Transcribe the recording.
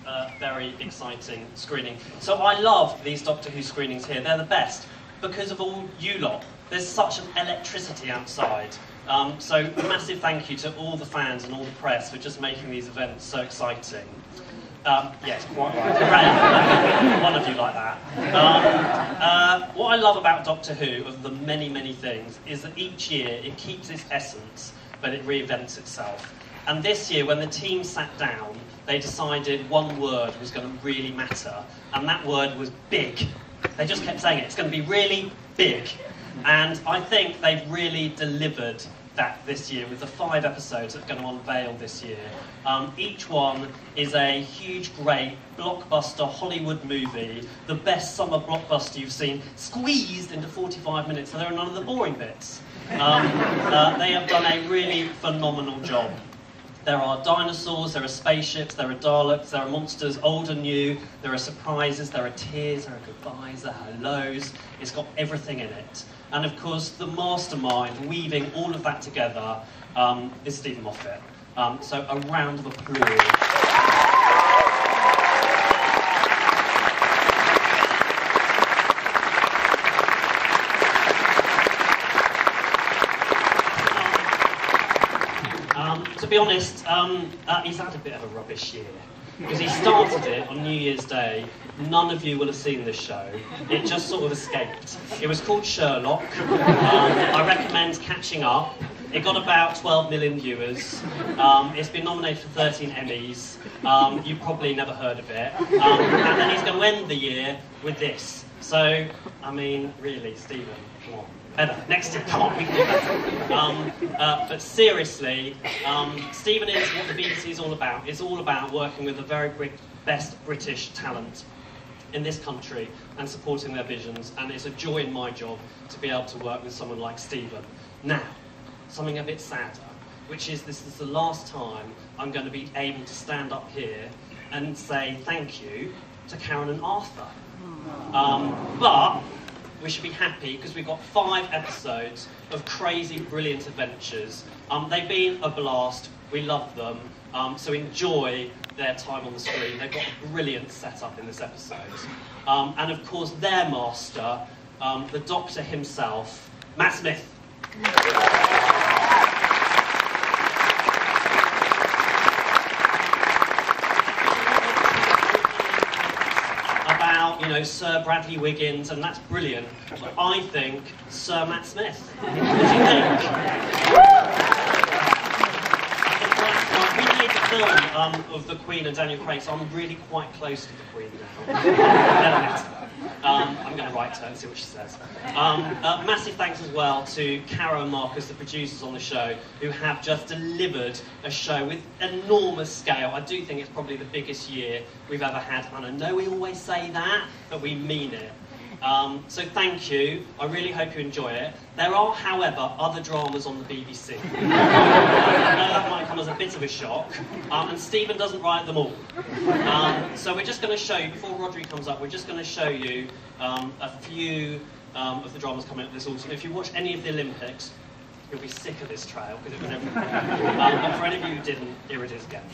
a very exciting screening. So I love these Doctor Who screenings here. They're the best because of all you lot. There's such an electricity outside. So a massive thank you to all the fans and all the press for just making these events so exciting. Yes, quite right. One of you like that. What I love about Doctor Who, of the many, many things, is that each year it keeps its essence, but it reinvents itself. And this year, when the team sat down, they decided one word was going to really matter, and that word was big. They just kept saying it. It's going to be really big. And I think they've really delivered that this year with the 5 episodes that are going to unveil this year. Each one is a huge, great, blockbuster Hollywood movie, the best summer blockbuster you've seen, squeezed into 45 minutes, so there are none of the boring bits. They have done a really phenomenal job. There are dinosaurs, there are spaceships, there are Daleks, there are monsters old and new, there are surprises, there are tears, there are goodbyes, there are hellos. It's got everything in it. And of course, the mastermind weaving all of that together is Steven Moffat. So a round of applause. To be honest, he's had a bit of a rubbish year. Because he started it on New Year's Day. None of you will have seen this show. It just sort of escaped. It was called Sherlock. I recommend catching up. It got about 12 million viewers. It's been nominated for 13 Emmys. You've probably never heard of it. And then he's going to end the year with this. So, I mean, really, Steven, come on. Better. Next year, come on, we can do better. But seriously, Steven is what the BBC is all about. It's all about working with the very best British talent in this country and supporting their visions. And it's a joy in my job to be able to work with someone like Steven. Now, something a bit sadder, which is this is the last time I'm going to be able to stand up here and say thank you to Karen and Arthur. But we should be happy because we've got 5 episodes of crazy, brilliant adventures. They've been a blast. We love them. So enjoy their time on the screen. They've got a brilliant setup in this episode. And of course, their master, the Doctor himself, Matt Smith. You know, Sir Bradley Wiggins, and that's brilliant. But I think Sir Matt Smith. What do you think? We made the film of the Queen and Daniel Craig, so I'm really quite close to the Queen now. I'm going to write to her and see what she says. Massive thanks as well to Caro and Marcus, the producers on the show, who have just delivered a show with enormous scale. I do think it's probably the biggest year we've ever had, and I know we always say that, but we mean it. So thank you. I really hope you enjoy it. There are, however, other dramas on the BBC. I know that might come as a bit of a shock, and Steven doesn't write them all. So we're just going to show you, before Rodri comes up, we're just going to show you a few of the dramas coming up this autumn. If you watch any of the Olympics, you'll be sick of this trail, because it was everything. But for any of you who didn't, here it is again.